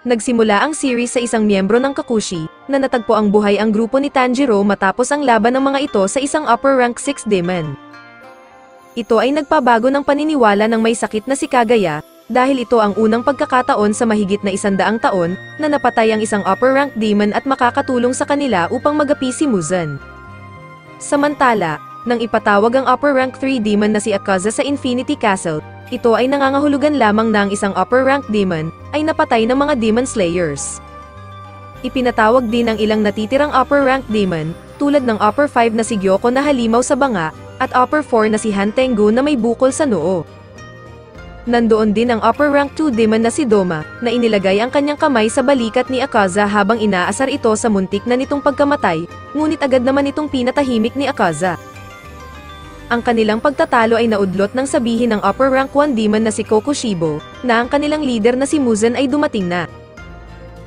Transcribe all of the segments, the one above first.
Nagsimula ang series sa isang miyembro ng Kakushi, na natagpo ang buhay ang grupo ni Tanjiro matapos ang laban ng mga ito sa isang upper rank 6 demon. Ito ay nagpabago ng paniniwala ng may sakit na si Kagaya, dahil ito ang unang pagkakataon sa mahigit na 100 taon, na napatay ang isang upper rank demon at makakatulong sa kanila upang magapi si Muzan. Samantala, nang ipatawag ang upper rank 3 demon na si Akaza sa Infinity Castle, ito ay nangangahulugan lamang na ang isang upper rank demon ay napatay ng mga demon slayers. Ipinatawag din ang ilang natitirang upper rank demon, tulad ng upper 5 na si Gyoko na halimaw sa banga, at upper 4 na si Han Tengu na may bukol sa noo. Nandoon din ang upper rank 2 demon na si Doma, na inilagay ang kanyang kamay sa balikat ni Akaza habang inaasar ito sa muntik na nitong pagkamatay, ngunit agad naman itong pinatahimik ni Akaza. Ang kanilang pagtatalo ay naudlot nang sabihin ng upper rank 1 demon na si Kokushibo, na ang kanilang leader na si Muzan ay dumating na.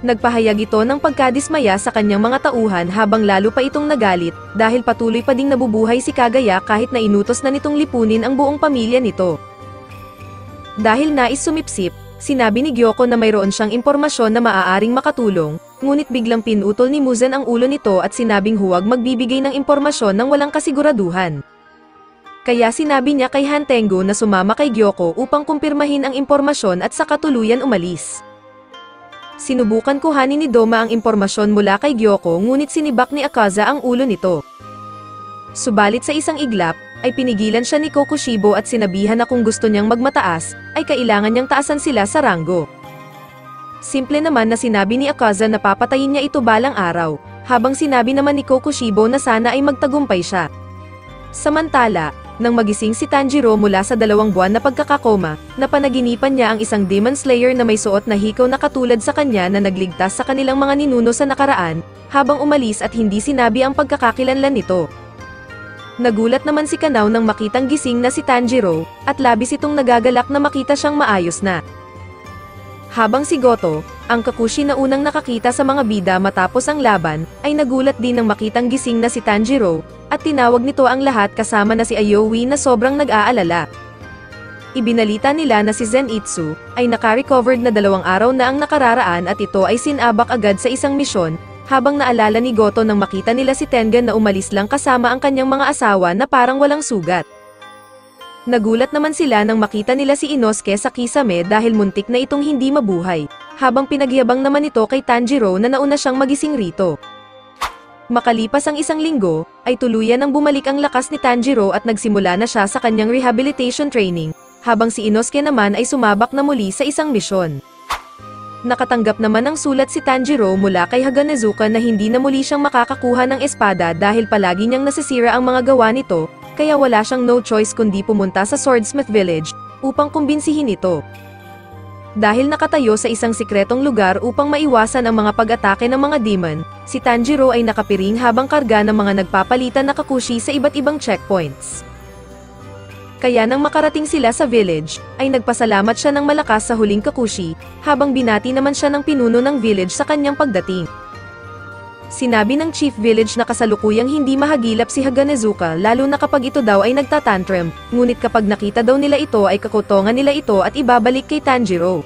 Nagpahayag ito ng pagkadismaya sa kanyang mga tauhan habang lalo pa itong nagalit, dahil patuloy pa ding nabubuhay si Kagaya kahit na inutos na nitong lipunin ang buong pamilya nito. Dahil nais sumipsip, sinabi ni Gyoko na mayroon siyang impormasyon na maaaring makatulong, ngunit biglang pinutol ni Muzan ang ulo nito at sinabing huwag magbibigay ng impormasyon ng walang kasiguraduhan. Kaya sinabi niya kay Han Tengu na sumama kay Gyoko upang kumpirmahin ang impormasyon at saka tuluyan umalis. Sinubukan kuhanin ni Doma ang impormasyon mula kay Gyoko ngunit sinibak ni Akaza ang ulo nito. Subalit sa isang iglap, ay pinigilan siya ni Kokushibo at sinabihan na kung gusto niyang magmataas, ay kailangan niyang taasan sila sa ranggo. Simple naman na sinabi ni Akaza na papatayin niya ito balang araw, habang sinabi naman ni Kokushibo na sana ay magtagumpay siya. Samantala, nang magising si Tanjiro mula sa 2 buwan na pagkakakoma, napanaginipan niya ang isang demon slayer na may suot na hikaw na katulad sa kanya na nagligtas sa kanilang mga ninuno sa nakaraan, habang umalis at hindi sinabi ang pagkakakilanlan nito. Nagulat naman si Kanao nang makitang gising na si Tanjiro, at labis itong nagagalak na makita siyang maayos na. Habang si Goto, ang Kakushi na unang nakakita sa mga bida matapos ang laban, ay nagulat din nang makitang gising na si Tanjiro, at tinawag nito ang lahat kasama na si Ayowi na sobrang nag-aalala. Ibinalita nila na si Zenitsu ay naka-recovered na 2 araw na ang nakararaan at ito ay sinabak agad sa isang misyon, habang naalala ni Goto nang makita nila si Tengen na umalis lang kasama ang kanyang mga asawa na parang walang sugat. Nagulat naman sila nang makita nila si Inosuke sa kisame dahil muntik na itong hindi mabuhay, habang pinagyabang naman ito kay Tanjiro na nauna siyang magising rito. Makalipas ang 1 linggo, ay tuluyan nang bumalik ang lakas ni Tanjiro at nagsimula na siya sa kanyang rehabilitation training, habang si Inosuke naman ay sumabak na muli sa isang misyon. Nakatanggap naman ng sulat si Tanjiro mula kay Haganezuka na hindi na muli siyang makakakuha ng espada dahil palagi niyang nasisira ang mga gawa nito, kaya wala siyang no choice kundi pumunta sa Swordsmith Village, upang kumbinsihin ito. Dahil nakatayo sa isang sikretong lugar upang maiwasan ang mga pag-atake ng mga demon, si Tanjiro ay nakapiring habang karga ng mga nagpapalitan na Kakushi sa iba't ibang checkpoints. Kaya nang makarating sila sa village, ay nagpasalamat siya ng malakas sa huling Kakushi, habang binati naman siya ng pinuno ng village sa kanyang pagdating. Sinabi ng Chief Village na kasalukuyang hindi mahagilap si Haganezuka lalo na kapag ito daw ay nagtatantrum, ngunit kapag nakita daw nila ito ay kakotongan nila ito at ibabalik kay Tanjiro.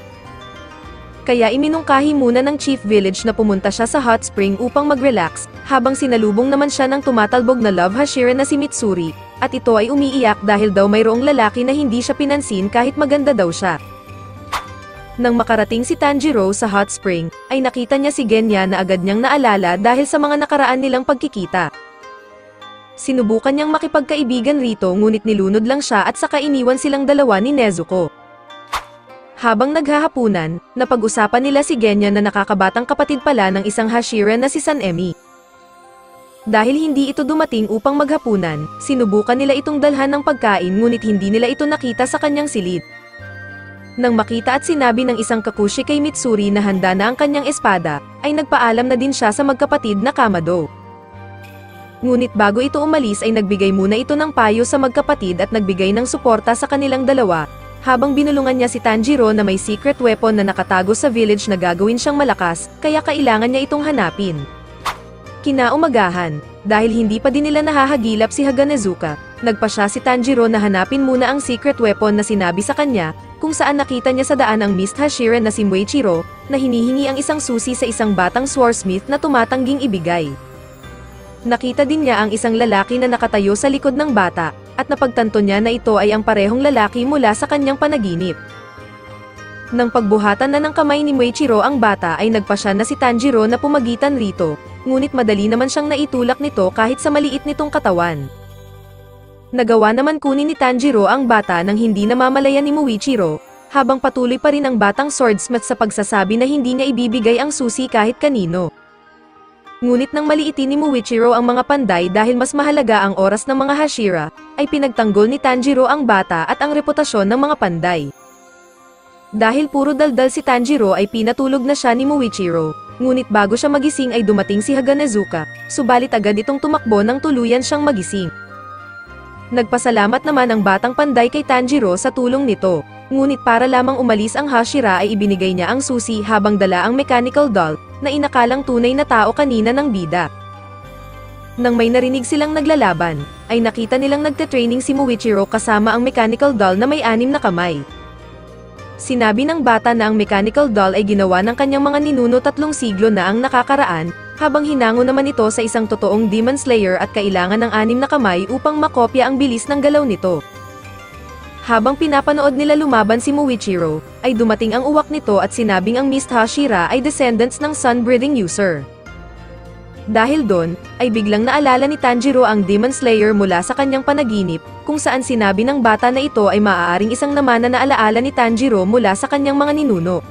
Kaya iminungkahi muna ng Chief Village na pumunta siya sa hot spring upang mag-relax, habang sinalubong naman siya ng tumatalbog na love hashira na si Mitsuri, at ito ay umiiyak dahil daw mayroong lalaki na hindi siya pinansin kahit maganda daw siya. Nang makarating si Tanjiro sa hot spring, ay nakita niya si Genya na agad niyang naalala dahil sa mga nakaraan nilang pagkikita. Sinubukan niyang makipagkaibigan rito ngunit nilunod lang siya at saka iniwan silang dalawa ni Nezuko. Habang naghahapunan, napag-usapan nila si Genya na nakakabatang kapatid pala ng isang hashira na si Sanemi. Dahil hindi ito dumating upang maghapunan, sinubukan nila itong dalhan ng pagkain ngunit hindi nila ito nakita sa kanyang silid. Nang makita at sinabi ng isang Kakushi kay Mitsuri na handa na ang kanyang espada, ay nagpaalam na din siya sa magkapatid na Kamado. Ngunit bago ito umalis ay nagbigay muna ito ng payo sa magkapatid at nagbigay ng suporta sa kanilang dalawa, habang binulungan niya si Tanjiro na may secret weapon na nakatago sa village na gagawin siyang malakas, kaya kailangan niya itong hanapin. Kinaumagahan, Dahil hindi pa din nila nahahagilap si Haganezuka, nagpa siya si Tanjiro na hanapin muna ang secret weapon na sinabi sa kanya, kung saan nakita niya sa daan ang Mist Hashira na si Muichiro, na hinihingi ang isang susi sa isang batang swordsmith na tumatangging ibigay. Nakita din niya ang isang lalaki na nakatayo sa likod ng bata, at napagtanto niya na ito ay ang parehong lalaki mula sa kanyang panaginip. Nang pagbuhatan na ng kamay ni Muichiro ang bata ay nagpasya na si Tanjiro na pumagitan rito, ngunit madali naman siyang naitulak nito kahit sa maliit nitong katawan. Nagawa naman kunin ni Tanjiro ang bata nang hindi namamalayan ni Muichiro, habang patuloy pa rin ang batang swordsmith sa pagsasabi na hindi niya ibibigay ang susi kahit kanino. Ngunit nang maliitin ni Muichiro ang mga panday dahil mas mahalaga ang oras ng mga Hashira, ay pinagtanggol ni Tanjiro ang bata at ang reputasyon ng mga panday. Dahil puro daldal si Tanjiro ay pinatulog na siya ni Muichiro, ngunit bago siya magising ay dumating si Haganezuka, subalit agad itong tumakbo nang tuluyan siyang magising. Nagpasalamat naman ang batang panday kay Tanjiro sa tulong nito, ngunit para lamang umalis ang Hashira ay ibinigay niya ang susi habang dala ang mechanical doll, na inakalang tunay na tao kanina ng bida. Nang may narinig silang naglalaban, ay nakita nilang nagte-training si Muichiro kasama ang mechanical doll na may 6 na kamay. Sinabi ng bata na ang mechanical doll ay ginawa ng kanyang mga ninuno 3 siglo na ang nakakaraan, habang hinango naman ito sa isang totoong Demon Slayer at kailangan ng 6 na kamay upang makopya ang bilis ng galaw nito. Habang pinapanood nila lumaban si Muichiro, ay dumating ang uwak nito at sinabing ang Mist Hashira ay descendants ng sun-breathing user. Dahil doon, ay biglang naalala ni Tanjiro ang Demon Slayer mula sa kanyang panaginip, kung saan sinabi ng bata na ito ay maaaring isang namana na alaala ni Tanjiro mula sa kanyang mga ninuno.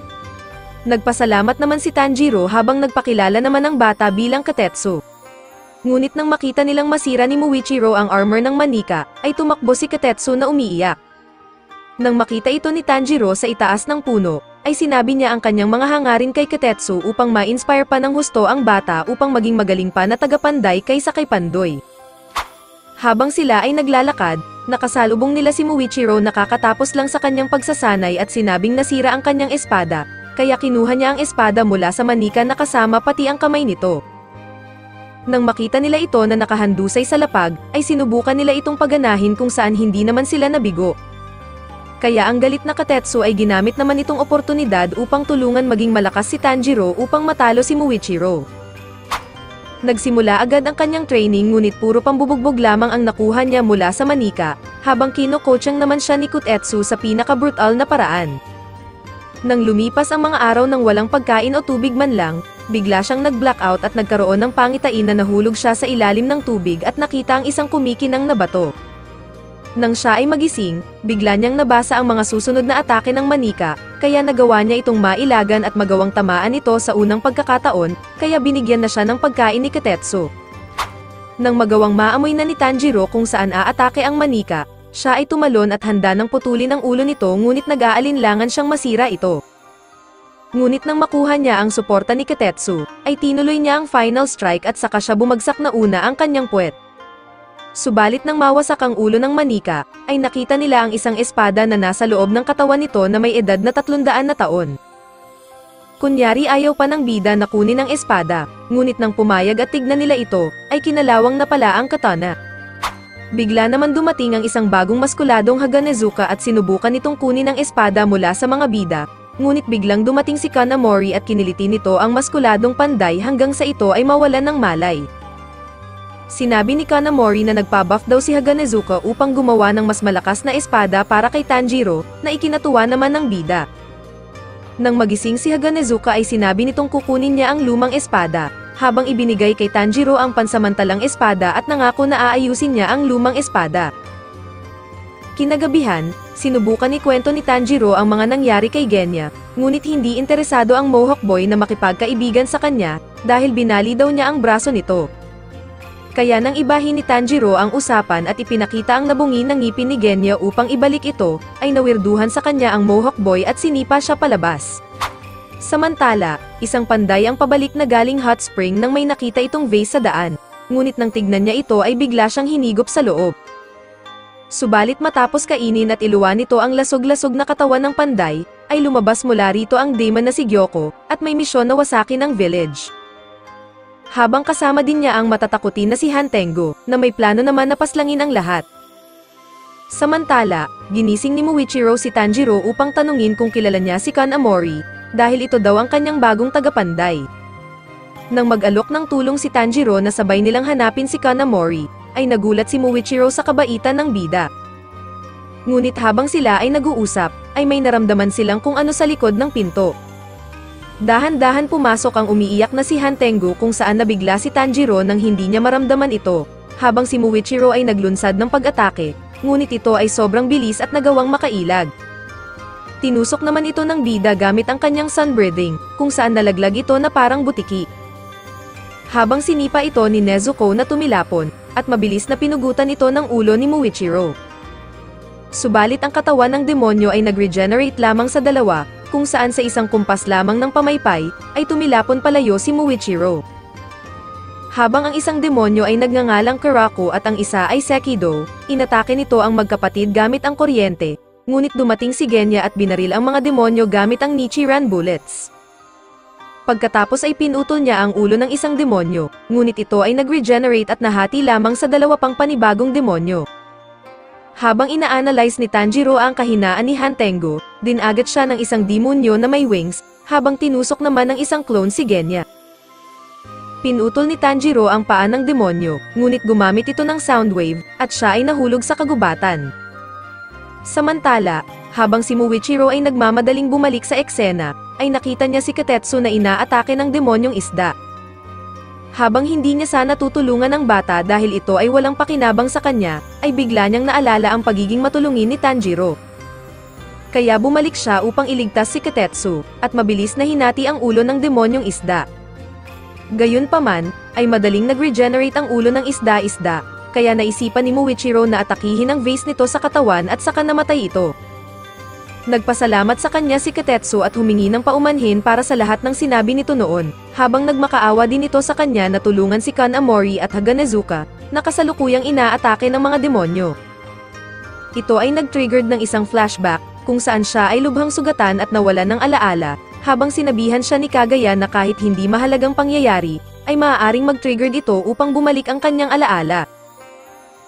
Nagpasalamat naman si Tanjiro habang nagpakilala naman ang bata bilang Katetsu. Ngunit nang makita nilang masira ni Muichiro ang armor ng manika, ay tumakbo si Katetsu na umiiyak. Nang makita ito ni Tanjiro sa itaas ng puno, ay sinabi niya ang kanyang mga hangarin kay Katetsu upang ma-inspire pa ng husto ang bata upang maging magaling pa na tagapanday kaysa kay Pandoy. Habang sila ay naglalakad, nakasalubong nila si Muichiro na kakatapos lang sa kanyang pagsasanay at sinabing nasira ang kanyang espada, kaya kinuha niya ang espada mula sa manika na kasama pati ang kamay nito. Nang makita nila ito na nakahandusay sa lapag, ay sinubukan nila itong paganahin kung saan hindi naman sila nabigo. Kaya ang galit na Katetsu ay ginamit naman itong oportunidad upang tulungan maging malakas si Tanjiro upang matalo si Muichiro. Nagsimula agad ang kanyang training ngunit puro pambubugbog lamang ang nakuha niya mula sa manika, habang kino-coachang naman siya ni Kutetsu sa pinaka-brutal na paraan. Nang lumipas ang mga araw ng walang pagkain o tubig man lang, bigla siyang nag-blackout at nagkaroon ng pangitain na nahulog siya sa ilalim ng tubig at nakita ang isang kumikinang na bato. Nang siya ay magising, bigla niyang nabasa ang mga susunod na atake ng manika, kaya nagawa niya itong mailagan at magawang tamaan ito sa unang pagkakataon, kaya binigyan na siya ng pagkain ni Katetsu. Nang magawang maamoy na ni Tanjiro kung saan aatake ang manika, siya ay tumalon at handa ng putulin ang ulo nito ngunit nag-aalinlangan siyang masira ito. Ngunit nang makuha niya ang suporta ni Katetsu, ay tinuloy niya ang final strike at saka siya bumagsak na una ang kanyang puwet. Subalit nang mawasak ang ulo ng manika, ay nakita nila ang isang espada na nasa loob ng katawan nito na may edad na 300 na taon. Kunyari ayaw pa ng bida na kunin ang espada, ngunit nang pumayag at tignan nila ito, ay kinalawang na pala ang katana. Bigla naman dumating ang isang bagong maskuladong Haganezuka at sinubukan nitong kunin ang espada mula sa mga bida, ngunit biglang dumating si Kanamori at kiniliti nito ang maskuladong panday hanggang sa ito ay mawalan ng malay. Sinabi ni Kanamori na nagpabuff daw si Haganezuka upang gumawa ng mas malakas na espada para kay Tanjiro, na ikinatuwa naman ng bida. Nang magising si Haganezuka ay sinabi nitong kukunin niya ang lumang espada, habang ibinigay kay Tanjiro ang pansamantalang espada at nangako na aayusin niya ang lumang espada. Kinagabihan, sinubukan ni kwento ni Tanjiro ang mga nangyari kay Genya, ngunit hindi interesado ang Mohawk Boy na makipagkaibigan sa kanya, dahil binali daw niya ang braso nito. Kaya nang ibahin ni Tanjiro ang usapan at ipinakita ang nabungi ng ngipin ni Genya upang ibalik ito, ay nawirduhan sa kanya ang Mohawk Boy at sinipa siya palabas. Samantala, isang panday ang pabalik na galing hot spring nang may nakita itong vase sa daan, ngunit nang tignan niya ito ay bigla siyang hinigop sa loob. Subalit matapos kainin at iluwan nito ang lasog-lasog na katawan ng panday, ay lumabas mula rito ang demon na si Gyoko, at may misyon na wasakin ang village. Habang kasama din niya ang matatakutin na si Hantengo, na may plano naman na paslangin ang lahat. Samantala, ginising ni Muichiro si Tanjiro upang tanungin kung kilala niya si Kanamori, dahil ito daw ang kanyang bagong tagapanday. Nang mag-alok ng tulong si Tanjiro na sabay nilang hanapin si Kanamori, ay nagulat si Muichiro sa kabaitan ng bida. Ngunit habang sila ay nag-uusap, ay may naramdaman silang kung ano sa likod ng pinto. Dahan-dahan pumasok ang umiiyak na si Hantengo kung saan nabigla si Tanjiro nang hindi niya maramdaman ito, habang si Muichiro ay naglunsad ng pag-atake, ngunit ito ay sobrang bilis at nagawang makailag. Tinusok naman ito ng bida gamit ang kanyang sunbreathing, kung saan nalaglag ito na parang butiki. Habang sinipa ito ni Nezuko na tumilapon, at mabilis na pinugutan ito ng ulo ni Muichiro. Subalit ang katawan ng demonyo ay nag-regenerate lamang sa dalawa, kung saan sa isang kumpas lamang ng pamaypay, ay tumilapon palayo si Muichiro. Habang ang isang demonyo ay nagngangalang Kurako at ang isa ay Sekido, inatake nito ang magkapatid gamit ang kuryente, ngunit dumating si Genya at binaril ang mga demonyo gamit ang Nichiran bullets. Pagkatapos ay pinutol niya ang ulo ng isang demonyo, ngunit ito ay nag-regenerate at nahati lamang sa dalawa pang panibagong demonyo. Habang ina-analyze ni Tanjiro ang kahinaan ni Hantengo, dinagat siya ng isang demonyo na may wings, habang tinusok naman ng isang clone si Genya. Pinutol ni Tanjiro ang paa ng demonyo, ngunit gumamit ito ng soundwave, at siya ay nahulog sa kagubatan. Samantala, habang si Muichiro ay nagmamadaling bumalik sa eksena, ay nakita niya si Katetsu na inaatake ng demonyong isda. Habang hindi niya sana tutulungan ang bata dahil ito ay walang pakinabang sa kanya, ay bigla niyang naalala ang pagiging matulungin ni Tanjiro. Kaya bumalik siya upang iligtas si Katetsu, at mabilis na hinati ang ulo ng demonyong isda. Gayunpaman, ay madaling nag-regenerate ang ulo ng isda-isda, kaya naisipan ni Muichiro na atakihin ang vase nito sa katawan at saka namatay ito. Nagpasalamat sa kanya si Katetsu at humingi ng paumanhin para sa lahat ng sinabi nito noon, habang nagmakaawa din ito sa kanya na tulungan si Kanamori at Haganezuka, na kasalukuyang inaatake ng mga demonyo. Ito ay nag-triggered ng isang flashback, kung saan siya ay lubhang sugatan at nawalan ng alaala, habang sinabihan siya ni Kagaya na kahit hindi mahalagang pangyayari, ay maaaring mag-triggered ito upang bumalik ang kanyang alaala.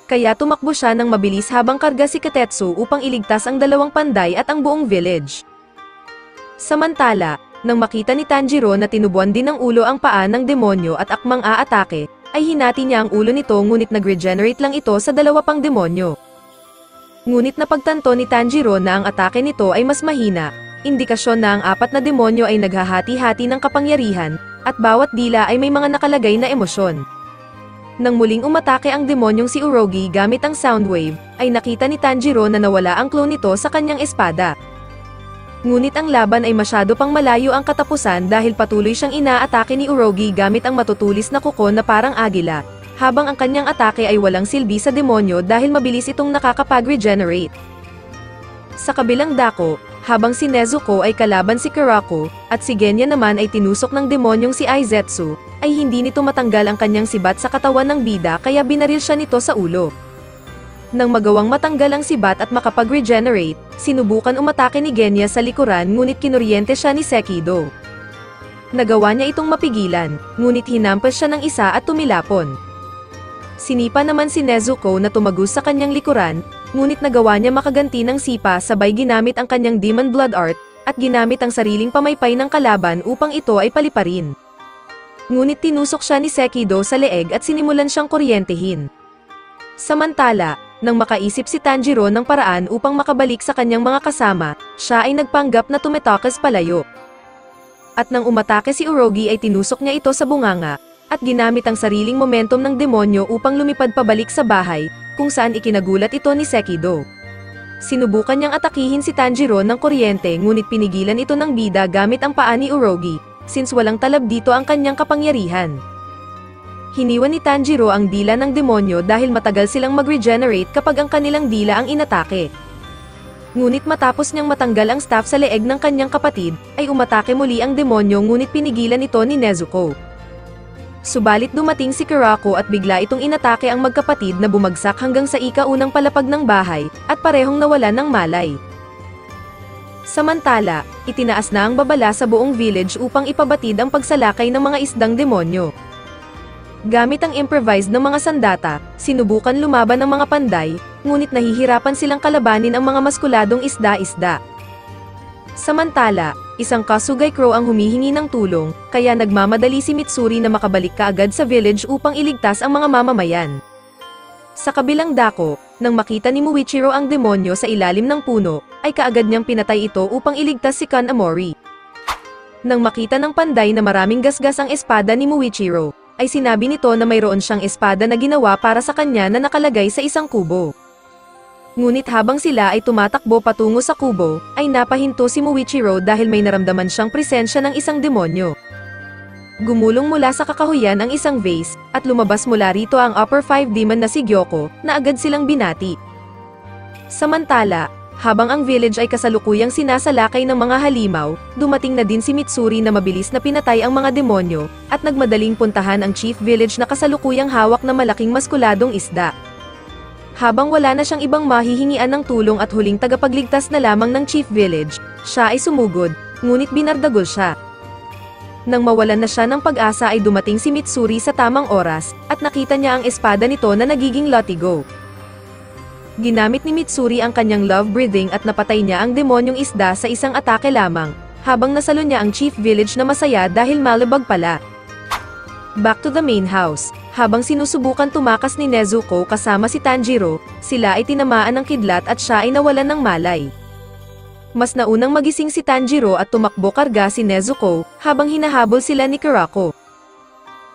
Kaya tumakbo siya ng mabilis habang karga si Katetsu upang iligtas ang dalawang panday at ang buong village. Samantala, nang makita ni Tanjiro na tinubuan din ng ulo ang paa ng demonyo at akmang aatake, ay hinati niya ang ulo nito ngunit nag-regenerate lang ito sa dalawa pang demonyo. Ngunit napagtanto ni Tanjiro na ang atake nito ay mas mahina, indikasyon na ang apat na demonyo ay naghahati-hati ng kapangyarihan, at bawat dila ay may mga nakalagay na emosyon. Nang muling umatake ang demonyong si Urogi gamit ang soundwave, ay nakita ni Tanjiro na nawala ang clone nito sa kanyang espada. Ngunit ang laban ay masyado pang malayo ang katapusan dahil patuloy siyang inaatake ni Urogi gamit ang matutulis na kuko na parang agila, habang ang kanyang atake ay walang silbi sa demonyo dahil mabilis itong nakakapag-regenerate. Sa kabilang dako, habang si Nezuko ay kalaban si Kurako, at si Genya naman ay tinusok ng demonyong si Aizetsu, ay hindi nito matanggal ang kanyang sibat sa katawan ng bida kaya binaril siya nito sa ulo. Nang magawang matanggal ang sibat at makapag-regenerate, sinubukan umatake ni Genya sa likuran ngunit kinuryente siya ni Sekido. Nagawa niya itong mapigilan, ngunit hinampas siya ng isa at tumilapon. Sinipa naman si Nezuko na tumagos sa kanyang likuran, ngunit nagawa niya makaganti ng sipa sabay ginamit ang kanyang Demon Blood Art, at ginamit ang sariling pamaypay ng kalaban upang ito ay paliparin. Ngunit tinusok siya ni Sekido sa leeg at sinimulan siyang kuryentehin. Samantala, nang makaisip si Tanjiro ng paraan upang makabalik sa kanyang mga kasama, siya ay nagpanggap na tumetakas palayo. At nang umatake si Urogi ay tinusok niya ito sa bunganga, at ginamit ang sariling momentum ng demonyo upang lumipad pabalik sa bahay, kung saan ikinagulat ito ni Sekido. Sinubukan niyang atakihin si Tanjiro ng kuryente ngunit pinigilan ito ng bida gamit ang paa ni Urogi, since walang talab dito ang kanyang kapangyarihan. Hiniwan ni Tanjiro ang dila ng demonyo dahil matagal silang mag-regenerate kapag ang kanilang dila ang inatake. Ngunit matapos niyang matanggal ang staff sa leeg ng kanyang kapatid, ay umatake muli ang demonyo ngunit pinigilan ito ni Nezuko. Subalit dumating si Kurako at bigla itong inatake ang magkapatid na bumagsak hanggang sa ika-unang palapag ng bahay, at parehong nawalan ng malay. Samantala, itinaas na ang babala sa buong village upang ipabatid ang pagsalakay ng mga isdang demonyo. Gamit ang improvised ng mga sandata, sinubukan lumaban ng mga panday, ngunit nahihirapan silang kalabanin ang mga maskuladong isda-isda. Samantala, isang Kasugay Crow ang humihingi ng tulong, kaya nagmamadali si Mitsuri na makabalik kaagad sa village upang iligtas ang mga mamamayan. Sa kabilang dako, nang makita ni Muichiro ang demonyo sa ilalim ng puno, ay kaagad niyang pinatay ito upang iligtas si Kanamori. Nang makita ng panday na maraming gasgas ang espada ni Muichiro, ay sinabi nito na mayroon siyang espada na ginawa para sa kanya na nakalagay sa isang kubo. Ngunit habang sila ay tumatakbo patungo sa kubo, ay napahinto si Muichiro dahil may naramdaman siyang presensya ng isang demonyo. Gumulong mula sa kakahuyan ang isang vase, at lumabas mula rito ang Upper 5 Demon na si Gyoko, na agad silang binati. Samantala, habang ang village ay kasalukuyang sinasalakay ng mga halimaw, dumating na din si Mitsuri na mabilis na pinatay ang mga demonyo, at nagmadaling puntahan ang chief village na kasalukuyang hawak na malaking maskuladong isda. Habang wala na siyang ibang mahihingian ng tulong at huling tagapagligtas na lamang ng chief village, siya ay sumugod, ngunit binardagol siya. Nang mawalan na siya ng pag-asa ay dumating si Mitsuri sa tamang oras, at nakita niya ang espada nito na nagiging Latigo. Ginamit ni Mitsuri ang kanyang love breathing at napatay niya ang demonyong isda sa isang atake lamang, habang nasalo niya ang chief village na masaya dahil malabag pala. Back to the main house. Habang sinusubukan tumakas ni Nezuko kasama si Tanjiro, sila ay tinamaan ng kidlat at siya ay nawalan ng malay. Mas naunang magising si Tanjiro at tumakbo karga si Nezuko, habang hinahabol sila ni Kurako.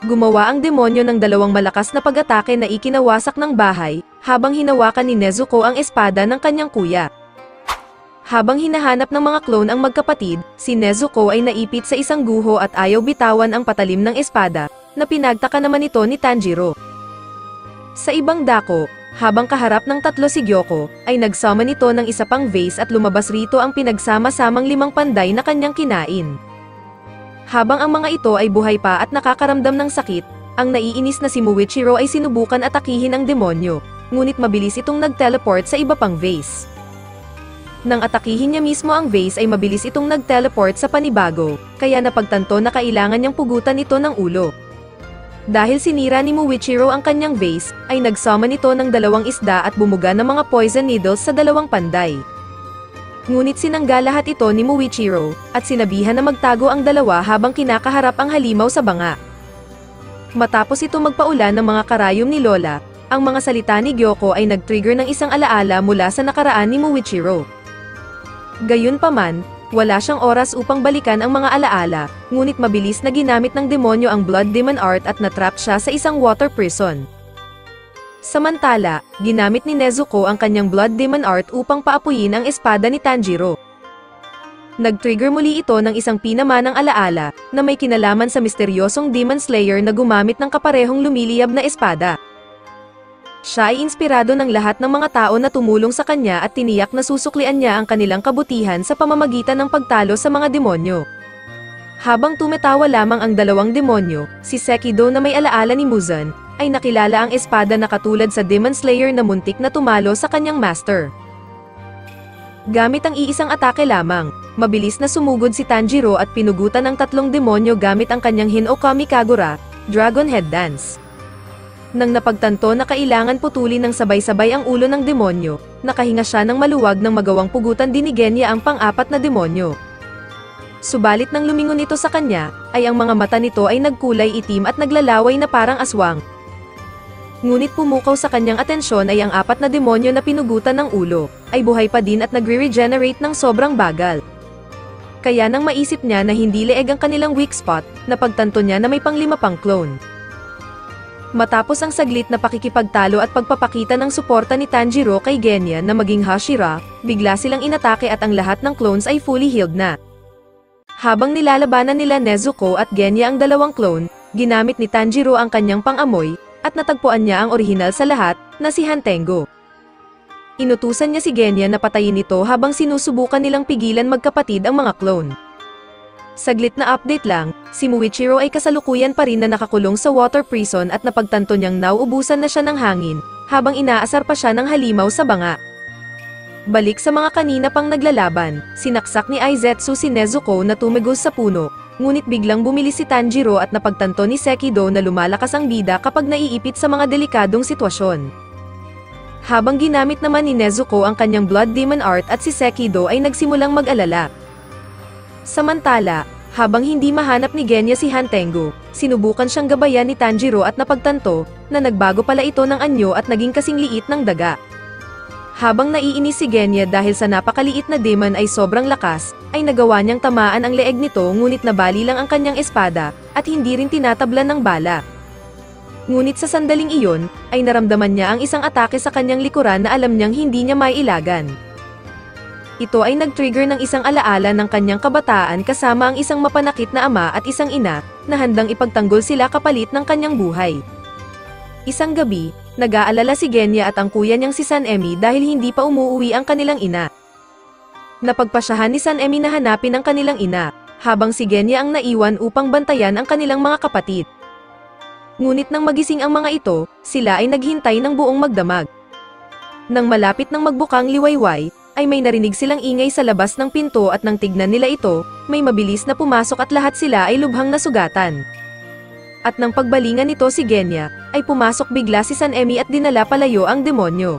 Gumawa ang demonyo ng dalawang malakas na pag-atake na ikinawasak ng bahay, habang hinawakan ni Nezuko ang espada ng kanyang kuya. Habang hinahanap ng mga clone ang magkapatid, si Nezuko ay naipit sa isang guho at ayaw bitawan ang patalim ng espada, na pinagtaka naman ito ni Tanjiro. Sa ibang dako, habang kaharap ng tatlo si Gyoko, ay nagsummon ito ng isa pang vase at lumabas rito ang pinagsama-samang 5 panday na kanyang kinain. Habang ang mga ito ay buhay pa at nakakaramdam ng sakit, ang naiinis na si Muichiro ay sinubukan atakihin ang demonyo, ngunit mabilis itong nag-teleport sa iba pang vase. Nang atakihin niya mismo ang vase ay mabilis itong nag-teleport sa panibago, kaya napagtanto na kailangan niyang pugutan ito ng ulo. Dahil sinira ni Muichiro ang kanyang vase, ay nagsummon ito ng 2 isda at bumuga ng mga poison needles sa 2 panday. Ngunit sinangga lahat ito ni Muichiro, at sinabihan na magtago ang dalawa habang kinakaharap ang halimaw sa banga. Matapos ito magpaulan ng mga karayom ni Lola, ang mga salita ni Gyoko ay nag-trigger ng isang alaala mula sa nakaraan ni Muichiro. Gayunpaman, wala siyang oras upang balikan ang mga alaala, ngunit mabilis na ginamit ng demonyo ang Blood Demon Art at natrap siya sa isang water prison. Samantala, ginamit ni Nezuko ang kanyang Blood Demon Art upang paapuyin ang espada ni Tanjiro. Nag-trigger muli ito ng isang pinamanang alaala, na may kinalaman sa misteryosong Demon Slayer na gumamit ng kaparehong lumiliyab na espada. Siya ay inspirado ng lahat ng mga tao na tumulong sa kanya at tiniyak na susuklian niya ang kanilang kabutihan sa pamamagitan ng pagtalo sa mga demonyo. Habang tumatawa lamang ang 2 demonyo, si Sekido na may alaala ni Muzan, ay nakilala ang espada na katulad sa Demon Slayer na muntik na tumalo sa kanyang master. Gamit ang iisang atake lamang, mabilis na sumugod si Tanjiro at pinugutan ng 3 demonyo gamit ang kanyang Hinokami Kagura, Dragon Head Dance. Nang napagtanto na kailangan putulin ng sabay-sabay ang ulo ng demonyo, nakahinga siya ng maluwag nang magawang pugutan din ni Genya ang pang-4 na demonyo. Subalit nang lumingon ito sa kanya, ay ang mga mata nito ay nagkulay itim at naglalaway na parang aswang. Ngunit pumukaw sa kanyang atensyon ay ang 4 na demonyo na pinugutan ng ulo, ay buhay pa din at nagre-regenerate ng sobrang bagal. Kaya nang maisip niya na hindi leeg ang kanilang weak spot, napagtanto niya na may pang-5 pang clone. Matapos ang saglit na pakikipagtalo at pagpapakita ng suporta ni Tanjiro kay Genya na maging Hashira, bigla silang inatake at ang lahat ng clones ay fully healed na. Habang nilalabanan nila Nezuko at Genya ang 2 clone, ginamit ni Tanjiro ang kanyang pang-amoy, at natagpuan niya ang orihinal sa lahat, na si Hantengo. Inutusan niya si Genya na patayin ito habang sinusubukan nilang pigilan magkapatid ang mga clone. Saglit na update lang, si Muichiro ay kasalukuyan pa rin na nakakulong sa water prison at napagtanto niyang nauubusan na siya ng hangin, habang inaasar pa siya ng halimaw sa banga. Balik sa mga kanina pang naglalaban, sinaksak ni Aizetsu si Nezuko na tumigos sa puno, ngunit biglang bumili si Tanjiro at napagtanto ni Sekido na lumalakas ang bida kapag naiipit sa mga delikadong sitwasyon. Habang ginamit naman ni Nezuko ang kanyang Blood Demon Art at si Sekido ay nagsimulang mag-alala. Samantala, habang hindi mahanap ni Genya si Hantengo, sinubukan siyang gabayan ni Tanjiro at napagtanto na nagbago pala ito ng anyo at naging kasing liit ng daga. Habang naiinis si Genya dahil sa napakaliit na demon ay sobrang lakas, ay nagawa niyang tamaan ang leeg nito ngunit nabali lang ang kanyang espada, at hindi rin tinatablan ng bala. Ngunit sa sandaling iyon, ay naramdaman niya ang isang atake sa kanyang likuran na alam niyang hindi niya mailagan. Ito ay nag-trigger ng isang alaala ng kanyang kabataan kasama ang isang mapanakit na ama at isang ina, na handang ipagtanggol sila kapalit ng kanyang buhay. Isang gabi, nag-aalala si Genya at ang kuya niyang si Sanemi dahil hindi pa umuuwi ang kanilang ina. Napagpasyahan ni Sanemi na hanapin ang kanilang ina, habang si Genya ang naiwan upang bantayan ang kanilang mga kapatid. Ngunit nang magising ang mga ito, sila ay naghintay ng buong magdamag. Nang malapit ng magbukang liwayway, ay may narinig silang ingay sa labas ng pinto at nang tignan nila ito, may mabilis na pumasok at lahat sila ay lubhang nasugatan. At nang pagbalingan nito si Genya, ay pumasok bigla si Sanemi at dinala palayo ang demonyo.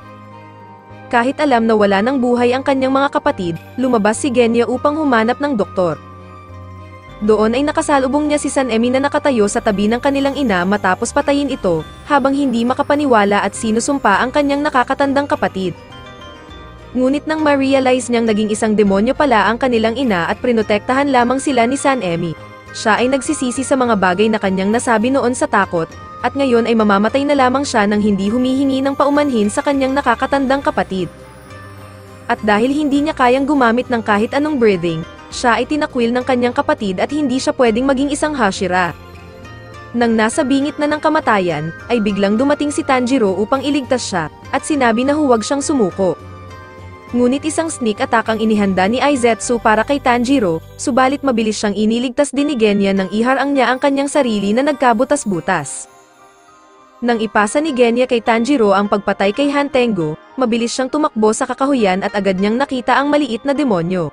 Kahit alam na wala ng buhay ang kanyang mga kapatid, lumabas si Genya upang humanap ng doktor. Doon ay nakasalubong niya si Sanemi na nakatayo sa tabi ng kanilang ina matapos patayin ito, habang hindi makapaniwala at sinusumpa ang kanyang nakakatandang kapatid. Ngunit nang ma-realize niyang naging isang demonyo pala ang kanilang ina at prinotektahan lamang sila ni Sanemi, siya ay nagsisisi sa mga bagay na kanyang nasabi noon sa takot, at ngayon ay mamamatay na lamang siya nang hindi humihingi ng paumanhin sa kanyang nakakatandang kapatid. At dahil hindi niya kayang gumamit ng kahit anong breathing, siya ay tinakwil ng kanyang kapatid at hindi siya pwedeng maging isang Hashira. Nang nasa bingit na ng kamatayan, ay biglang dumating si Tanjiro upang iligtas siya, at sinabi na huwag siyang sumuko. Ngunit isang sneak attack ang inihanda ni Aizetsu para kay Tanjiro, subalit mabilis siyang iniligtas din ni Genya nang iharang niya ang kanyang sarili na nagkabutas-butas. Nang ipasa ni Genya kay Tanjiro ang pagpatay kay Hantengo, mabilis siyang tumakbo sa kakahuyan at agad niyang nakita ang maliit na demonyo.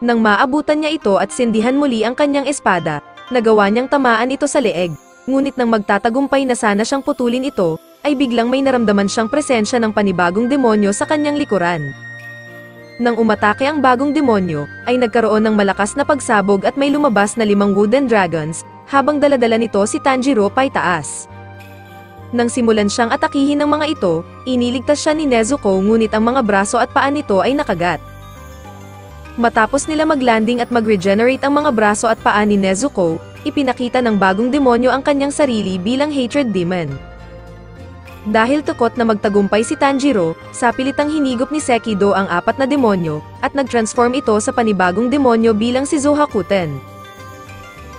Nang maabutan niya ito at sindihan muli ang kanyang espada, nagawa niyang tamaan ito sa leeg, ngunit nang magtatagumpay na sana siyang putulin ito, ay biglang may naramdaman siyang presensya ng panibagong demonyo sa kanyang likuran. Nang umatake ang bagong demonyo, ay nagkaroon ng malakas na pagsabog at may lumabas na 5 wooden dragons, habang daladala nito si Tanjiro paitaas. Nang simulan siyang atakihin ng mga ito, iniligtas siya ni Nezuko ngunit ang mga braso at paa nito ay nakagat. Matapos nila maglanding at mag-regenerate ang mga braso at paa ni Nezuko, ipinakita ng bagong demonyo ang kanyang sarili bilang Hatred Demon. Dahil tukot na magtagumpay si Tanjiro, sapilitang hinigop ni Sekido ang 4 na demonyo, at nag-transform ito sa panibagong demonyo bilang si Zohakuten.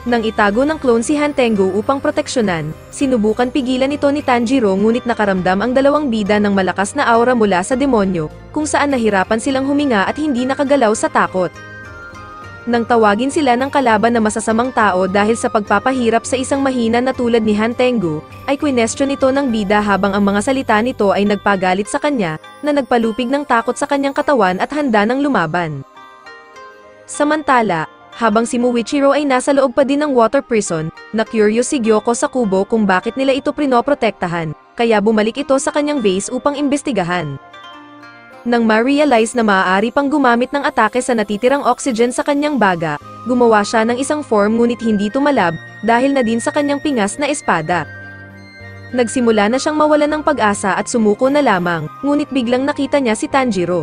Nang itago ng clone si Hantengo upang proteksyonan, sinubukan pigilan ito ni Tanjiro ngunit nakaramdam ang dalawang bida ng malakas na aura mula sa demonyo, kung saan nahirapan silang huminga at hindi nakagalaw sa takot. Nang tawagin sila ng kalaban na masasamang tao dahil sa pagpapahirap sa isang mahina na tulad ni Hantengo, ay kwinestyon ito ng bida habang ang mga salita nito ay nagpagalit sa kanya, na nagpalupig ng takot sa kanyang katawan at handa ng lumaban. Samantala, habang si Muichiro ay nasa loob pa din ng water prison, na-curious si Gyoko sa kubo kung bakit nila ito prinoprotektahan, kaya bumalik ito sa kanyang base upang imbestigahan. Nang ma-realize na maaari pang gumamit ng atake sa natitirang oxygen sa kanyang baga, gumawa siya ng isang form ngunit hindi tumalab, dahil na din sa kanyang pingas na espada. Nagsimula na siyang mawalan ng pag-asa at sumuko na lamang, ngunit biglang nakita niya si Tanjiro.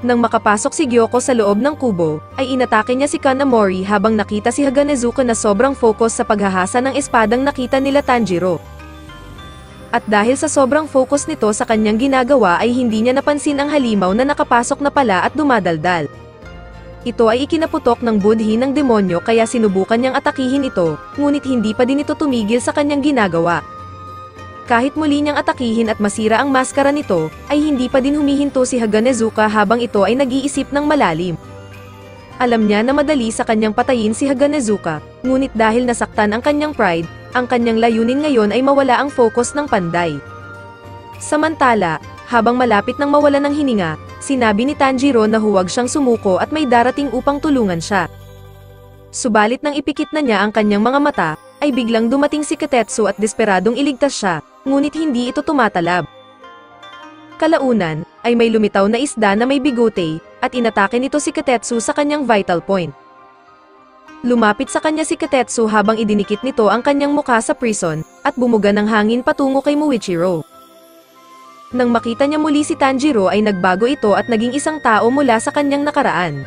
Nang makapasok si Gyoko sa loob ng kubo, ay inatake niya si Kanamori habang nakita si Haganezuka na sobrang focus sa paghahasa ng espadang nakita nila Tanjiro. At dahil sa sobrang focus nito sa kanyang ginagawa ay hindi niya napansin ang halimaw na nakapasok na pala at dumadaldal. Ito ay ikinaputok ng budhi ng demonyo kaya sinubukan niyang atakihin ito, ngunit hindi pa din ito tumigil sa kanyang ginagawa. Kahit muli niyang atakihin at masira ang maskara nito, ay hindi pa din humihinto si Haganezuka habang ito ay nag-iisip ng malalim. Alam niya na madali sa kanyang patayin si Haganezuka, ngunit dahil nasaktan ang kanyang pride, ang kanyang layunin ngayon ay mawala ang focus ng panday. Samantala, Habang malapit nang mawalan ng hininga, sinabi ni Tanjiro na huwag siyang sumuko at may darating upang tulungan siya. Subalit nang ipikit na niya ang kanyang mga mata, ay biglang dumating si Katetsu at desperadong iligtas siya, ngunit hindi ito tumatalab. Kalaunan, ay may lumitaw na isda na may bigote, at inatake nito si Katetsu sa kanyang vital point. Lumapit sa kanya si Katetsu habang idinikit nito ang kanyang mukha sa prison, at bumuga ng hangin patungo kay Muichiro. Nang makita niya muli si Tanjiro ay nagbago ito at naging isang tao mula sa kanyang nakaraan.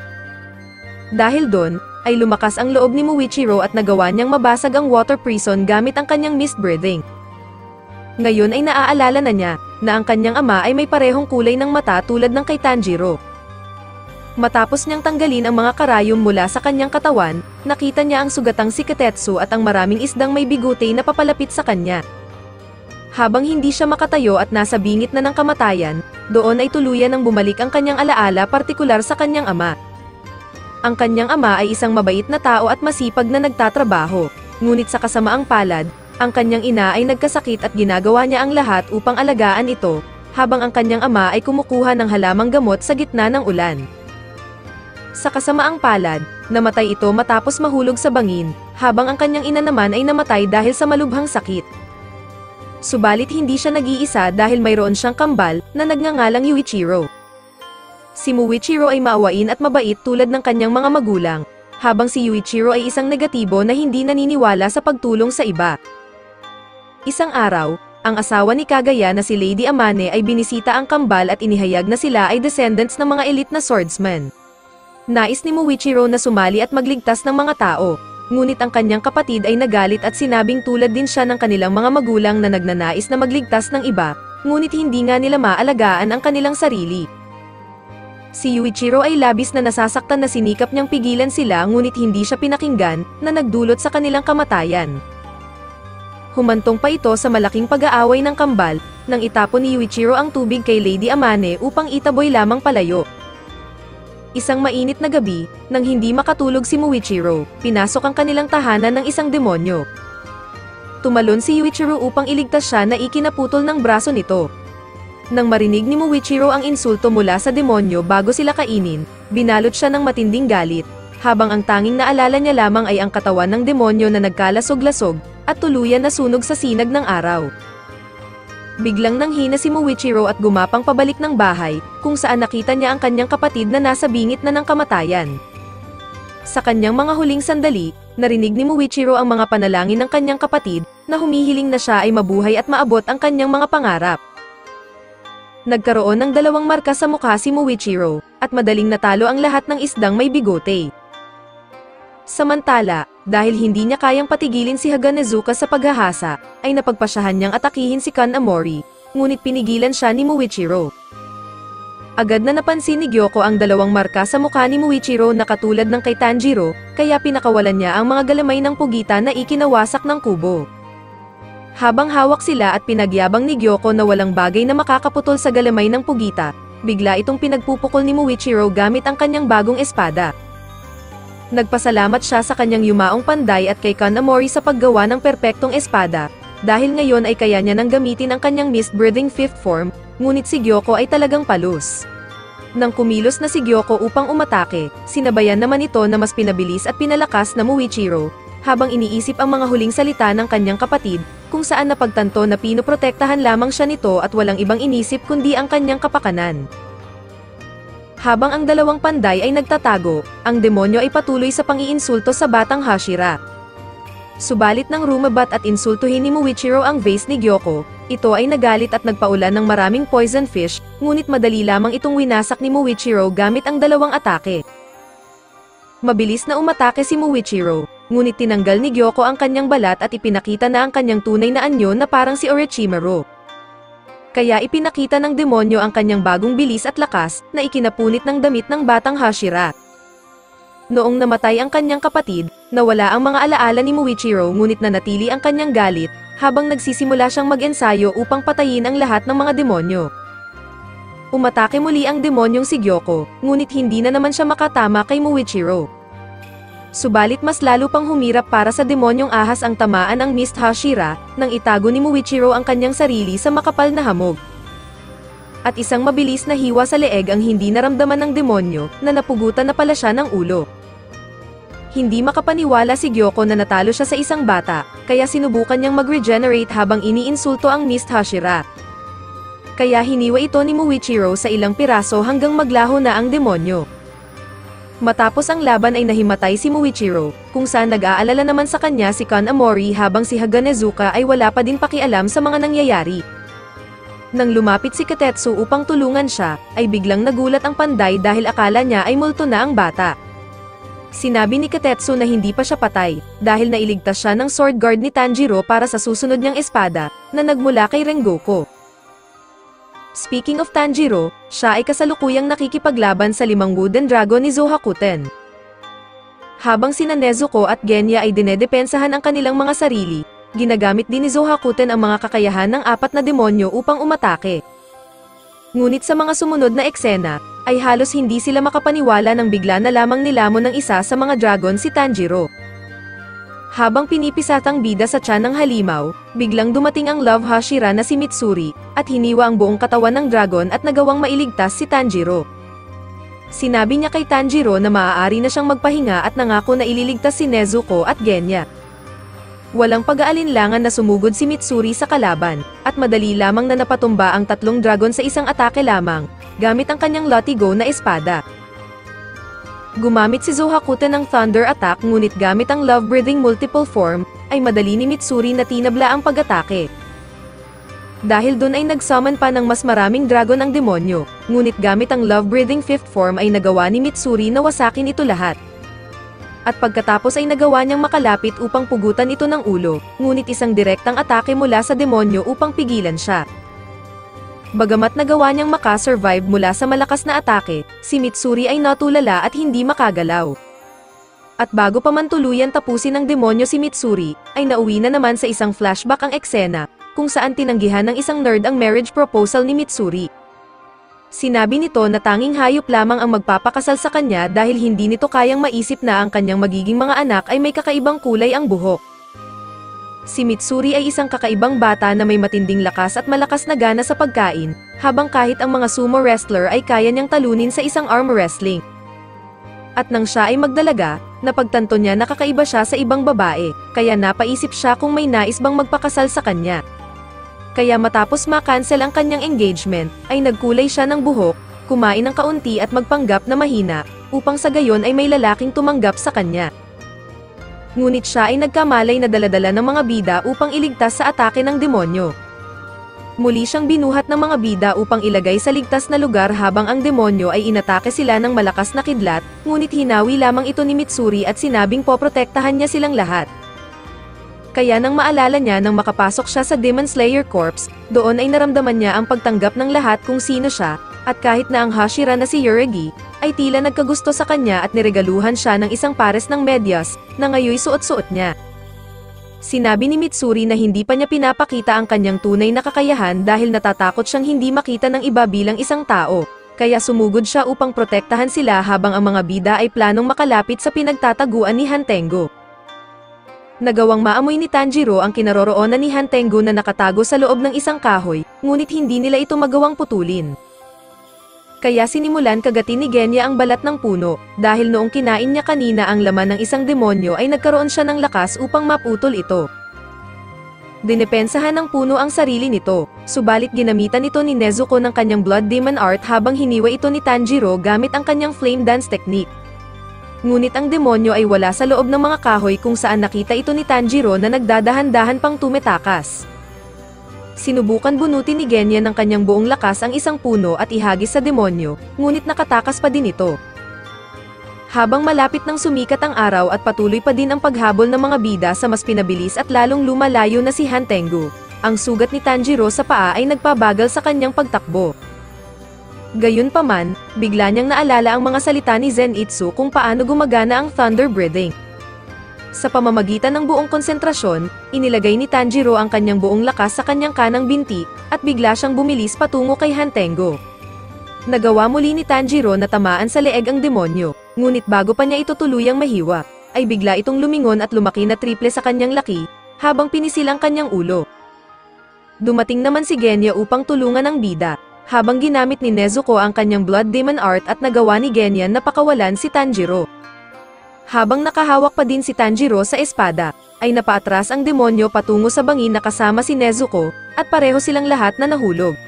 Dahil doon, ay lumakas ang loob ni Muichiro at nagawa niyang mabasag ang water prison gamit ang kanyang mist breathing. Ngayon ay naaalala na niya, na ang kanyang ama ay may parehong kulay ng mata tulad ng kay Tanjiro. Matapos niyang tanggalin ang mga karayom mula sa kanyang katawan, nakita niya ang sugatang si Katetsu at ang maraming isdang may bigote na papalapit sa kanya. Habang hindi siya makatayo at nasa bingit na ng kamatayan, doon ay tuluyan ng bumalik ang kanyang alaala partikular sa kanyang ama. Ang kanyang ama ay isang mabait na tao at masipag na nagtatrabaho, ngunit sa kasamaang palad, ang kanyang ina ay nagkasakit at ginagawa niya ang lahat upang alagaan ito, habang ang kanyang ama ay kumukuha ng halamang gamot sa gitna ng ulan. Sa kasamaang palad, namatay ito matapos mahulog sa bangin, habang ang kanyang ina naman ay namatay dahil sa malubhang sakit. Subalit hindi siya nag-iisa dahil mayroon siyang kambal na nagngangalang Yuichiro. Si Muichiro ay maawain at mabait tulad ng kanyang mga magulang, habang si Yuichiro ay isang negatibo na hindi naniniwala sa pagtulong sa iba. Isang araw, ang asawa ni Kagaya na si Lady Amane ay binisita ang kambal at inihayag na sila ay descendants ng mga elite na swordsman. Nais ni Muichiro na sumali at magligtas ng mga tao, ngunit ang kanyang kapatid ay nagalit at sinabing tulad din siya ng kanilang mga magulang na nagnanais na magligtas ng iba, ngunit hindi nga nila maalagaan ang kanilang sarili. Si Yuichiro ay labis na nasasaktan na sinikap niyang pigilan sila ngunit hindi siya pinakinggan, na nagdulot sa kanilang kamatayan. Humantong pa ito sa malaking pag-aaway ng kambal, nang itapon ni Yuichiro ang tubig kay Lady Amane upang itaboy lamang palayo. Isang mainit na gabi, nang hindi makatulog si Muichiro, pinasok ang kanilang tahanan ng isang demonyo. Tumalon si Yuichiro upang iligtas siya na ikinaputol ng braso nito. Nang marinig ni Muichiro ang insulto mula sa demonyo bago sila kainin, binalot siya ng matinding galit, habang ang tanging naalala niya lamang ay ang katawan ng demonyo na nagkalasog-lasog, at tuluyan na sunog sa sinag ng araw. Biglang nanghina si Muichiro at gumapang pabalik ng bahay, kung saan nakita niya ang kanyang kapatid na nasa bingit na ng kamatayan. Sa kanyang mga huling sandali, narinig ni Muichiro ang mga panalangin ng kanyang kapatid, na humihiling na siya ay mabuhay at maabot ang kanyang mga pangarap. Nagkaroon ng 2 marka sa mukha si Muichiro, at madaling natalo ang lahat ng isdang may bigote. Samantala, dahil hindi niya kayang patigilin si Haganezuka sa paghahasa, ay napagpasyahan niyang atakihin si Kanamori, ngunit pinigilan siya ni Muichiro. Agad na napansin ni Gyoko ang 2 marka sa mukha ni Muichiro na katulad ng kay Tanjiro, kaya pinakawalan niya ang mga galamay ng pugita na ikinawasak ng kubo. Habang hawak sila at pinagyabang ni Gyoko na walang bagay na makakaputol sa galamay ng pugita, bigla itong pinagpupukol ni Muichiro gamit ang kanyang bagong espada. Nagpasalamat siya sa kanyang yumaong panday at kay Kanamori sa paggawa ng perpektong espada, dahil ngayon ay kaya niya nang gamitin ang kanyang mist-breathing 5th form, ngunit si Gyoko ay talagang palus. Nang kumilos na si Gyoko upang umatake, sinabayan naman ito na mas pinabilis at pinalakas na Muichiro, habang iniisip ang mga huling salita ng kanyang kapatid, kung saan napagtanto na pinoprotektahan lamang siya nito at walang ibang inisip kundi ang kanyang kapakanan. Habang ang 2 panday ay nagtatago, ang demonyo ay patuloy sa pang-iinsulto sa batang Hashira. Subalit nang rumabat at insultuhin ni Muichiro ang vase ni Gyoko, ito ay nagalit at nagpaulan ng maraming poison fish, ngunit madali lamang itong winasak ni Muichiro gamit ang 2 atake. Mabilis na umatake si Muichiro, ngunit tinanggal ni Gyoko ang kanyang balat at ipinakita na ang kanyang tunay na anyo na parang si Orochimaru. Kaya ipinakita ng demonyo ang kanyang bagong bilis at lakas, na ikinapunit ng damit ng batang Hashira. Noong namatay ang kanyang kapatid, nawala ang mga alaala ni Muichiro ngunit nanatili ang kanyang galit, habang nagsisimula siyang mag-ensayo upang patayin ang lahat ng mga demonyo. Umatake muli ang demonyong si Gyoko, ngunit hindi na naman siya makatama kay Muichiro. Subalit mas lalo pang humirap para sa demonyong ahas ang tamaan ng Mist Hashira, nang itago ni Muichiro ang kanyang sarili sa makapal na hamog. At isang mabilis na hiwa sa leeg ang hindi naramdaman ng demonyo, na napugutan na pala siya ng ulo. Hindi makapaniwala si Gyoko na natalo siya sa isang bata, kaya sinubukan niyang mag-regenerate habang iniinsulto ang Mist Hashira. Kaya hiniwa ito ni Muichiro sa ilang piraso hanggang maglaho na ang demonyo. Matapos ang laban ay nahimatay si Muichiro, kung saan nag-aalala naman sa kanya si Kanamori habang si Haganezuka ay wala pa din pakialam sa mga nangyayari. Nang lumapit si Katetsu upang tulungan siya, ay biglang nagulat ang panday dahil akala niya ay multo na ang bata. Sinabi ni Katetsu na hindi pa siya patay, dahil nailigtas siya ng sword guard ni Tanjiro para sa susunod niyang espada, na nagmula kay Rengoku. Speaking of Tanjiro, siya ay kasalukuyang nakikipaglaban sa 5 wooden dragon ni Zohakuten. Habang sina Nezuko at Genya ay dinedepensahan ang kanilang mga sarili, ginagamit din ni Zohakuten ang mga kakayahan ng 4 na demonyo upang umatake. Ngunit sa mga sumunod na eksena, ay halos hindi sila makapaniwala nang bigla na lamang nilamon ng isa sa mga dragon si Tanjiro. Habang pinipisatang bida sa tiyan ng halimaw, biglang dumating ang Love Hashira na si Mitsuri, at hiniwa ang buong katawan ng dragon at nagawang mailigtas si Tanjiro. Sinabi niya kay Tanjiro na maaari na siyang magpahinga at nangako na ililigtas si Nezuko at Genya. Walang pag-aalinlangan na sumugod si Mitsuri sa kalaban, at madali lamang na napatumba ang 3 dragon sa isang atake lamang, gamit ang kanyang Latigo na espada. Gumamit si Zohakuten ng Thunder Attack ngunit gamit ang Love-Breathing Multiple Form, ay madali ni Mitsuri na tinabla ang pag-atake. Dahil dun ay nag-summon pa ng mas maraming dragon ang demonyo, ngunit gamit ang Love-Breathing 5th Form ay nagawa ni Mitsuri na wasakin ito lahat. At pagkatapos ay nagawa niyang makalapit upang pugutan ito ng ulo, ngunit isang direktang atake mula sa demonyo upang pigilan siya. Bagamat nagawa niyang makasurvive mula sa malakas na atake, si Mitsuri ay natulala at hindi makagalaw. At bago pa man tuluyan tapusin ng demonyo si Mitsuri, ay nauwi na naman sa isang flashback ang eksena, kung saan tinanggihan ng isang nerd ang marriage proposal ni Mitsuri. Sinabi nito na tanging hayop lamang ang magpapakasal sa kanya dahil hindi nito kayang maisip na ang kanyang magiging mga anak ay may kakaibang kulay ang buhok. Si Mitsuri ay isang kakaibang bata na may matinding lakas at malakas na gana sa pagkain, habang kahit ang mga sumo wrestler ay kaya niyang talunin sa isang arm wrestling. At nang siya ay magdalaga, napagtanto niya na kakaiba siya sa ibang babae, kaya napaisip siya kung may nais bang magpakasal sa kanya. Kaya matapos ma-cancel ang kanyang engagement, ay nagkulay siya ng buhok, kumain ng kaunti at magpanggap na mahina, upang sa gayon ay may lalaking tumanggap sa kanya. Ngunit siya ay nagkamalay na daladala ng mga bida upang iligtas sa atake ng demonyo. Muli siyang binuhat ng mga bida upang ilagay sa ligtas na lugar habang ang demonyo ay inatake sila ng malakas na kidlat, ngunit hinawi lamang ito ni Mitsuri at sinabing poprotektahan niya silang lahat. Kaya nang maalala niya nang makapasok siya sa Demon Slayer Corps, doon ay naramdaman niya ang pagtanggap ng lahat kung sino siya, at kahit na ang Hashira na si Yuragi, ay tila nagkagusto sa kanya at niregaluhan siya ng isang pares ng medyas, na ngayoy suot-suot niya. Sinabi ni Mitsuri na hindi pa niya pinapakita ang kanyang tunay na kakayahan dahil natatakot siyang hindi makita ng iba bilang isang tao, kaya sumugod siya upang protektahan sila habang ang mga bida ay planong makalapit sa pinagtataguan ni Hantengo. Nagawang maamoy ni Tanjiro ang kinaroroonan ni Hantengo na nakatago sa loob ng isang kahoy, ngunit hindi nila ito magawang putulin. Kaya sinimulan kagatin ni Genya ang balat ng puno, dahil noong kinain niya kanina ang laman ng isang demonyo ay nagkaroon siya ng lakas upang maputol ito. Dinepensahan ng puno ang sarili nito, subalit ginamitan ito ni Nezuko ng kanyang Blood Demon Art habang hiniwa ito ni Tanjiro gamit ang kanyang Flame Dance technique. Ngunit ang demonyo ay wala sa loob ng mga kahoy kung saan nakita ito ni Tanjiro na nagdadahan-dahan pang tumetakas. Sinubukan bunutin ni Genya ng kanyang buong lakas ang isang puno at ihagis sa demonyo, ngunit nakatakas pa din ito. Habang malapit nang sumikat ang araw at patuloy pa din ang paghabol ng mga bida sa mas pinabilis at lalong lumalayo na si Hantengo, ang sugat ni Tanjiro sa paa ay nagpabagal sa kanyang pagtakbo. Gayunpaman, bigla niyang naalala ang mga salita ni Zenitsu kung paano gumagana ang thunder breathing. Sa pamamagitan ng buong konsentrasyon, inilagay ni Tanjiro ang kanyang buong lakas sa kanyang kanang binti, at bigla siyang bumilis patungo kay Hantengo. Nagawa muli ni Tanjiro na tamaan sa leeg ang demonyo, ngunit bago pa niya ito tuluyang mahiwa, ay bigla itong lumingon at lumaki na triple sa kanyang laki, habang pinisil ang kanyang ulo. Dumating naman si Genya upang tulungan ang bida, habang ginamit ni Nezuko ang kanyang Blood Demon Art at nagawa ni Genyan na pakawalan si Tanjiro. Habang nakahawak pa din si Tanjiro sa espada, ay napaatras ang demonyo patungo sa bangin na kasama si Nezuko, at pareho silang lahat na nahulog.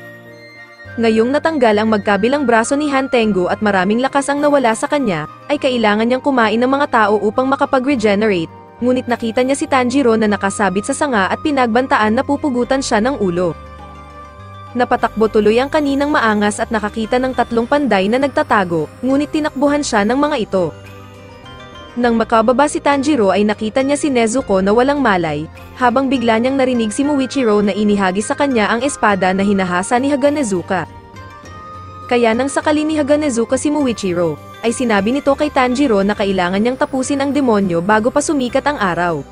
Ngayong natanggal ang magkabilang braso ni Hantengo at maraming lakas ang nawala sa kanya, ay kailangan niyang kumain ng mga tao upang makapag-regenerate, ngunit nakita niya si Tanjiro na nakasabit sa sanga at pinagbantaan na pupugutan siya ng ulo. Napatakbo tuloy ang kaninang maangas at nakakita ng 3 panday na nagtatago, ngunit tinakbuhan siya ng mga ito. Nang makababa si Tanjiro ay nakita niya si Nezuko na walang malay, habang bigla niyang narinig si Muichiro na inihagi sa kanya ang espada na hinahasa ni Haganezuka. Kaya nang sakali ni Haganezuka si Muichiro, ay sinabi nito kay Tanjiro na kailangan niyang tapusin ang demonyo bago pa sumikat ang araw.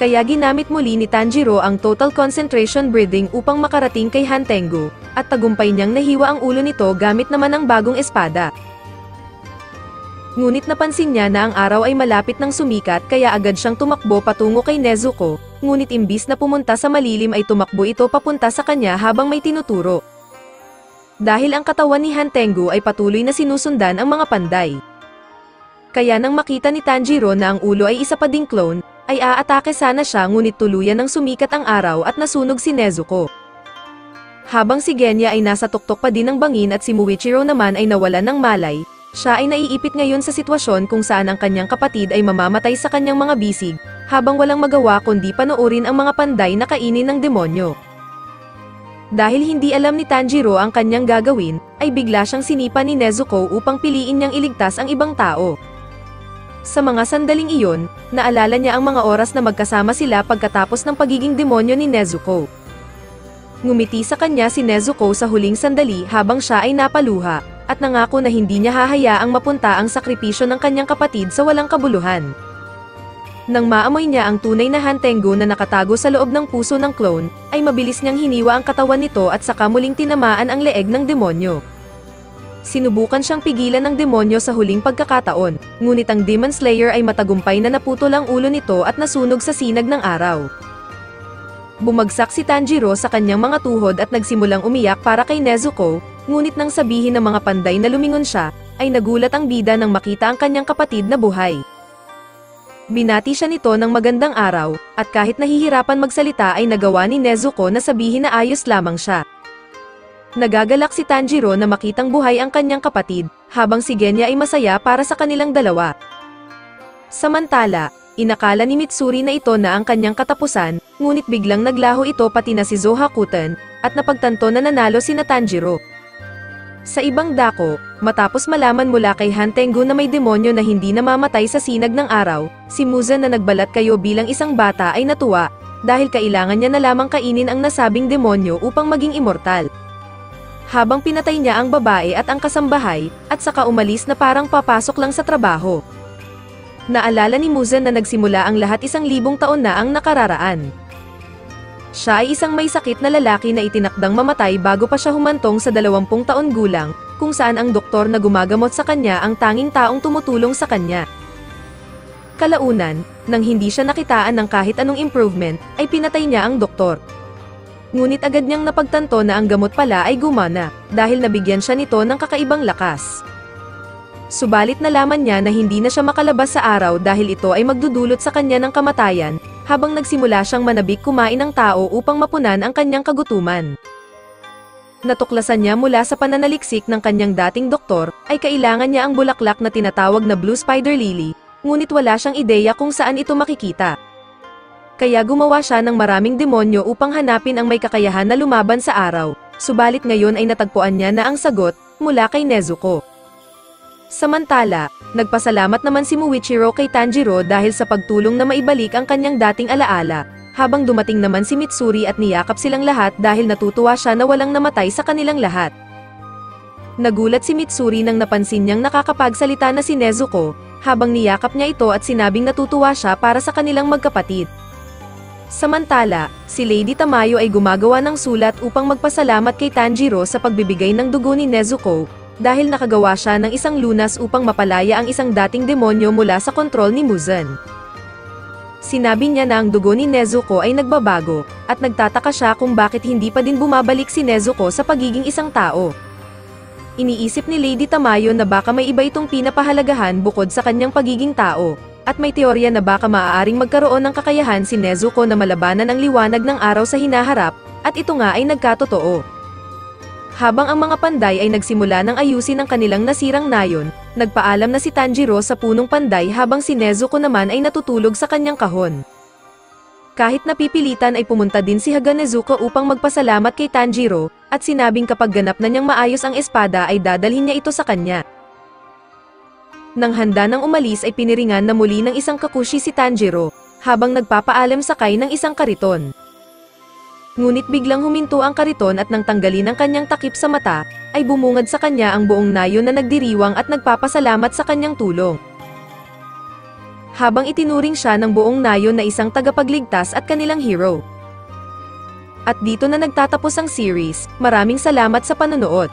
Kaya ginamit muli ni Tanjiro ang Total Concentration Breathing upang makarating kay Hantengo, at tagumpay niyang nahiwa ang ulo nito gamit naman ang bagong espada. Ngunit napansin niya na ang araw ay malapit ng sumikat kaya agad siyang tumakbo patungo kay Nezuko, ngunit imbis na pumunta sa malilim ay tumakbo ito papunta sa kanya habang may tinuturo. Dahil ang katawan ni Hantengo ay patuloy na sinusundan ang mga panday. Kaya nang makita ni Tanjiro na ang ulo ay isa pa ding clone, ay aatake sana siya ngunit tuluyan ng sumikat ang araw at nasunog si Nezuko. Habang si Genya ay nasa tuktok pa din ng bangin at si Muichiro naman ay nawalan ng malay, siya ay naiipit ngayon sa sitwasyon kung saan ang kanyang kapatid ay mamamatay sa kanyang mga bisig, habang walang magawa kundi panoorin ang mga panday na kainin ng demonyo. Dahil hindi alam ni Tanjiro ang kanyang gagawin, ay bigla siyang sinipa ni Nezuko upang piliin niyang iligtas ang ibang tao. Sa mga sandaling iyon, naalala niya ang mga oras na magkasama sila pagkatapos ng pagiging demonyo ni Nezuko. Ngumiti sa kanya si Nezuko sa huling sandali habang siya ay napaluha, at nangako na hindi niya hahayaang mapunta ang sakripisyo ng kanyang kapatid sa walang kabuluhan. Nang maamoy niya ang tunay na Hantengo na nakatago sa loob ng puso ng clone, ay mabilis niyang hiniwa ang katawan nito at saka muling tinamaan ang leeg ng demonyo. Sinubukan siyang pigilan ng demonyo sa huling pagkakataon, ngunit ang Demon Slayer ay matagumpay na naputol ang ulo nito at nasunog sa sinag ng araw. Bumagsak si Tanjiro sa kanyang mga tuhod at nagsimulang umiyak para kay Nezuko, ngunit nang sabihin ng mga panday na lumingon siya, ay nagulat ang bida nang makita ang kanyang kapatid na buhay. Binati siya nito ng magandang araw, at kahit nahihirapan magsalita ay nagawa ni Nezuko na sabihin na ayos lamang siya. Nagagalak si Tanjiro na makitang buhay ang kanyang kapatid, habang si Genya ay masaya para sa kanilang dalawa. Samantala, inakala ni Mitsuri na ito na ang kanyang katapusan, ngunit biglang naglaho ito pati na si Zohakuten, at napagtanto na nanalo sina Tanjiro. Sa ibang dako, matapos malaman mula kay Hantengo na may demonyo na hindi namamatay sa sinag ng araw, si Muzan na nagbalat kayo bilang isang bata ay natuwa, dahil kailangan niya na lamang kainin ang nasabing demonyo upang maging immortal. Habang pinatay niya ang babae at ang kasambahay, at saka umalis na parang papasok lang sa trabaho. Naalala ni Muzan na nagsimula ang lahat 1,000 taon na ang nakararaan. Siya ay isang may sakit na lalaki na itinakdang mamatay bago pa siya humantong sa 20 taon gulang, kung saan ang doktor na gumagamot sa kanya ang tanging taong tumutulong sa kanya. Kalaunan, nang hindi siya nakitaan ng kahit anong improvement, ay pinatay niya ang doktor. Ngunit agad niyang napagtanto na ang gamot pala ay gumana, dahil nabigyan siya nito ng kakaibang lakas. Subalit nalaman niya na hindi na siya makalabas sa araw dahil ito ay magdudulot sa kanya ng kamatayan, habang nagsimula siyang manabik kumain ng tao upang mapunan ang kanyang kagutuman. Natuklasan niya mula sa pananaliksik ng kanyang dating doktor, ay kailangan niya ang bulaklak na tinatawag na Blue Spider Lily, ngunit wala siyang ideya kung saan ito makikita. Kaya gumawa siya ng maraming demonyo upang hanapin ang may kakayahan na lumaban sa araw, subalit ngayon ay natagpuan niya na ang sagot, mula kay Nezuko. Samantala, nagpasalamat naman si Muichiro kay Tanjiro dahil sa pagtulong na maibalik ang kanyang dating alaala, habang dumating naman si Mitsuri at niyakap silang lahat dahil natutuwa siya na walang namatay sa kanilang lahat. Nagulat si Mitsuri nang napansin niyang nakakapagsalita na si Nezuko, habang niyakap niya ito at sinabing natutuwa siya para sa kanilang magkapatid. Samantala, si Lady Tamayo ay gumagawa ng sulat upang magpasalamat kay Tanjiro sa pagbibigay ng dugo ni Nezuko, dahil nakagawa siya ng isang lunas upang mapalaya ang isang dating demonyo mula sa kontrol ni Muzan. Sinabi niya na ang dugo ni Nezuko ay nagbabago, at nagtataka siya kung bakit hindi pa din bumabalik si Nezuko sa pagiging isang tao. Iniisip ni Lady Tamayo na baka may iba itong pinapahalagahan bukod sa kanyang pagiging tao, at may teorya na baka maaaring magkaroon ng kakayahan si Nezuko na malabanan ang liwanag ng araw sa hinaharap, at ito nga ay nagkatotoo. Habang ang mga panday ay nagsimula ng ayusin ang kanilang nasirang nayon, nagpaalam na si Tanjiro sa punong panday habang si Nezuko naman ay natutulog sa kanyang kahon. Kahit napipilitan ay pumunta din si Haga Nezuko upang magpasalamat kay Tanjiro, at sinabing kapag ganap na niyang maayos ang espada ay dadalhin niya ito sa kanya. Nang handa nang umalis ay piniringan na muli ng isang kakushi si Tanjiro, habang nagpapaalam sakay ng isang kariton. Ngunit biglang huminto ang kariton at nang tanggalin ang kanyang takip sa mata, ay bumungad sa kanya ang buong nayon na nagdiriwang at nagpapasalamat sa kanyang tulong. Habang itinuring siya ng buong nayon na isang tagapagligtas at kanilang hero. At dito na nagtatapos ang series. Maraming salamat sa panonood.